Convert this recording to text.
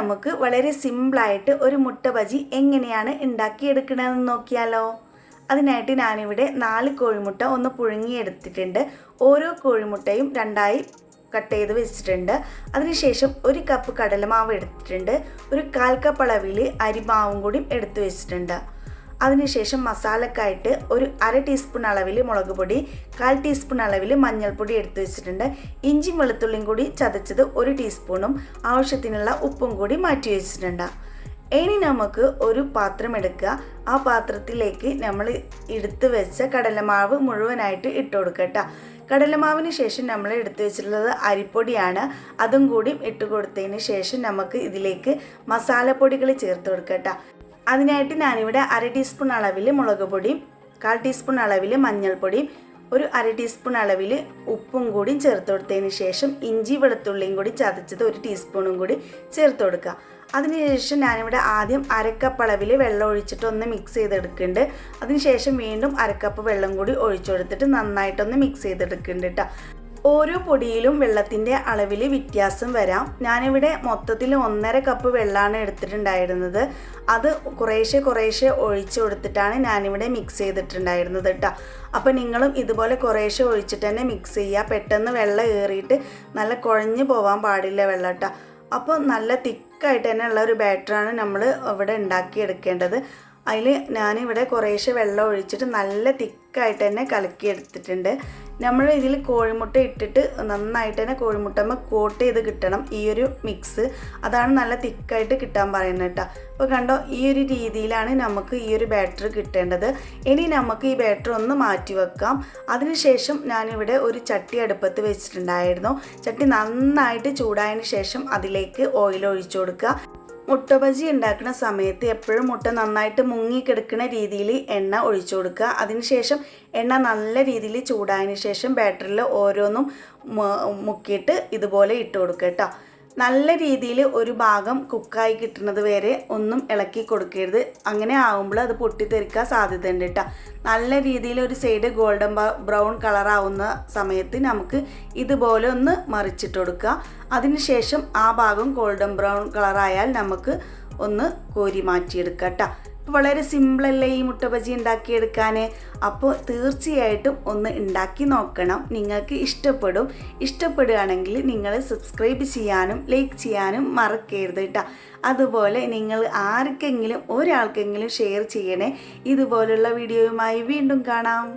നമുക്ക് വളരെ സിമ്പിളായിട്ട് ഒരു മുട്ട ബജി എങ്ങനെയാണ് ഉണ്ടാക്കിയെടുക്കണമെന്ന് നോക്കിയാലോ. അതിനായിട്ട് ഞാനിവിടെ 4 കോഴിമുട്ട ഒന്ന് പുഴുങ്ങിയെടുത്തിട്ടുണ്ട്. ഓരോ കോഴിമുട്ടയും രണ്ടായി കട്ട് ചെയ്ത് വെച്ചിട്ടുണ്ട്. അതിനുശേഷം 1 കപ്പ് കടലമാവ് എടുത്തിട്ടുണ്ട്. ഒരു 1/4 കപ്പ് അളവിൽ അരിമാവും കൂടി എടുത്ത് വെച്ചിട്ടുണ്ട്. അതിനുശേഷം മസാലക്കായിട്ട് ഒരു 1/2 ടീസ്പൂൺ അളവിൽ മുളക് പൊടി, 1/4 ടീസ്പൂൺ അളവിൽ മഞ്ഞൾപ്പൊടി എടുത്ത് വെച്ചിട്ടുണ്ട്. ഇഞ്ചിയും വെളുത്തുള്ളിയും കൂടി ചതച്ചത് 1 ടീസ്പൂണും ആവശ്യത്തിനുള്ള ഉപ്പും കൂടി മാറ്റി വെച്ചിട്ടുണ്ട്. ഇനി നമുക്ക് ഒരു പാത്രം എടുക്കുക. ആ പാത്രത്തിലേക്ക് നമ്മൾ എടുത്ത് വെച്ച കടലമാവ് മുഴുവനായിട്ട് ഇട്ട് കൊടുക്കട്ടോ. കടലമാവിന് ശേഷം നമ്മൾ എടുത്തു വെച്ചിട്ടുള്ളത് അരിപ്പൊടിയാണ്. അതും കൂടി ഇട്ട് കൊടുത്തതിന് ശേഷം നമുക്ക് ഇതിലേക്ക് മസാലപ്പൊടികൾ ചേർത്ത് കൊടുക്കട്ടോ. അതിനായിട്ട് ഞാനിവിടെ 1/2 ടീസ്പൂൺ അളവിൽ മുളക് പൊടിയും 1/4 ടീസ്പൂൺ അളവിൽ മഞ്ഞൾപ്പൊടിയും ഒരു 1/2 ടീസ്പൂൺ അളവിൽ ഉപ്പും കൂടി ചേർത്ത് കൊടുത്തതിന് ശേഷം ഇഞ്ചി വെളുത്തുള്ളിയും കൂടി ചതച്ചത് 1 ടീസ്പൂണും കൂടി ചേർത്ത് കൊടുക്കുക. അതിനുശേഷം ഞാനിവിടെ ആദ്യം 1/2 കപ്പ് അളവിൽ വെള്ളം ഒഴിച്ചിട്ട് ഒന്ന് മിക്സ് ചെയ്തെടുക്കുന്നുണ്ട്. അതിനുശേഷം വീണ്ടും 1/2 കപ്പ് വെള്ളം കൂടി ഒഴിച്ചു കൊടുത്തിട്ട് നന്നായിട്ടൊന്ന് മിക്സ് ചെയ്തെടുക്കുന്നുണ്ട് കേട്ടോ. ഓരോ പൊടിയിലും വെള്ളത്തിൻ്റെ അളവിൽ വ്യത്യാസം വരാം. ഞാനിവിടെ മൊത്തത്തിൽ 1.5 കപ്പ് വെള്ളമാണ് എടുത്തിട്ടുണ്ടായിരുന്നത്. അത് കുറേശ്ശെ ഒഴിച്ചു കൊടുത്തിട്ടാണ് ഞാനിവിടെ മിക്സ് ചെയ്തിട്ടുണ്ടായിരുന്നത് കേട്ടോ. അപ്പോൾ നിങ്ങളും ഇതുപോലെ കുറേശ്ശെ ഒഴിച്ചിട്ട് തന്നെ മിക്സ് ചെയ്യുക. പെട്ടെന്ന് വെള്ളം ഏറിയിട്ട് നല്ല കുഴഞ്ഞു പോകാൻ പാടില്ല വെള്ളം കേട്ടോ. അപ്പോൾ നല്ല തിക്കായിട്ട് തന്നെ ഉള്ള ഒരു ബാറ്ററാണ് നമ്മൾ ഇവിടെ ഉണ്ടാക്കിയെടുക്കേണ്ടത്. അതിൽ ഞാനിവിടെ കുറേശ്ശെ വെള്ളം ഒഴിച്ചിട്ട് നല്ല തിക്കായിട്ട് തന്നെ കലക്കിയെടുത്തിട്ടുണ്ട്. നമ്മൾ ഇതിൽ കോഴിമുട്ട ഇട്ടിട്ട് നന്നായിട്ട് തന്നെ കോഴിമുട്ടമ്മ കോട്ട് ചെയ്ത് കിട്ടണം ഈ ഒരു മിക്സ്. അതാണ് നല്ല തിക്കായിട്ട് കിട്ടാൻ പറയുന്നത് കേട്ടോ. അപ്പോൾ കണ്ടോ, ഈ ഒരു രീതിയിലാണ് നമുക്ക് ഈ ഒരു ബാറ്റർ കിട്ടേണ്ടത്. ഇനി നമുക്ക് ഈ ബാറ്റർ ഒന്ന് മാറ്റി വെക്കാം. അതിനുശേഷം ഞാനിവിടെ ഒരു ചട്ടി അടുപ്പത്ത് വെച്ചിട്ടുണ്ടായിരുന്നു. ചട്ടി നന്നായിട്ട് ചൂടായതിന് ശേഷം അതിലേക്ക് ഓയിൽ ഒഴിച്ചു കൊടുക്കുക. മുട്ട ബജി ഉണ്ടാക്കുന്ന സമയത്ത് എപ്പോഴും മുട്ട നന്നായിട്ട് മുങ്ങിക്കിടക്കുന്ന രീതിയിൽ എണ്ണ ഒഴിച്ചു കൊടുക്കുക. അതിനുശേഷം എണ്ണ നല്ല രീതിയിൽ ചൂടായതിന് ശേഷം ബാറ്ററിൽ ഓരോന്നും മുക്കിയിട്ട് ഇതുപോലെ ഇട്ട് കൊടുക്കുക കേട്ടോ. നല്ല രീതിയിൽ ഒരു ഭാഗം കുക്കായി കിട്ടുന്നത് വരെ ഒന്നും ഇളക്കി കൊടുക്കരുത്. അങ്ങനെ ആകുമ്പോൾ അത് പൊട്ടിത്തെറിക്കാൻ സാധ്യതയുണ്ട് കേട്ടോ. നല്ല രീതിയിൽ ഒരു സൈഡ് ഗോൾഡൻ ബ്രൗൺ കളറാവുന്ന സമയത്ത് നമുക്ക് ഇതുപോലെ ഒന്ന് മറിച്ചിട്ട് കൊടുക്കുക. അതിനുശേഷം ആ ഭാഗം ഗോൾഡൻ ബ്രൗൺ കളറായാൽ നമുക്ക് ഒന്ന് കോരി മാറ്റിയെടുക്കാം കേട്ടോ. വളരെ സിമ്പിളല്ലേ ഈ മുട്ട ബജി ഉണ്ടാക്കിയെടുക്കാൻ. അപ്പോൾ തീർച്ചയായിട്ടും ഒന്ന് ഉണ്ടാക്കി നോക്കണം. നിങ്ങൾക്ക് ഇഷ്ടപ്പെടുകയാണെങ്കിൽ നിങ്ങൾ സബ്സ്ക്രൈബ് ചെയ്യാനും ലൈക്ക് ചെയ്യാനും മറക്കരുത് കേട്ടോ. അതുപോലെ നിങ്ങൾ ഒരാൾക്കെങ്കിലും ഷെയർ ചെയ്യണേ. ഇതുപോലുള്ള വീഡിയോയുമായി വീണ്ടും കാണാം.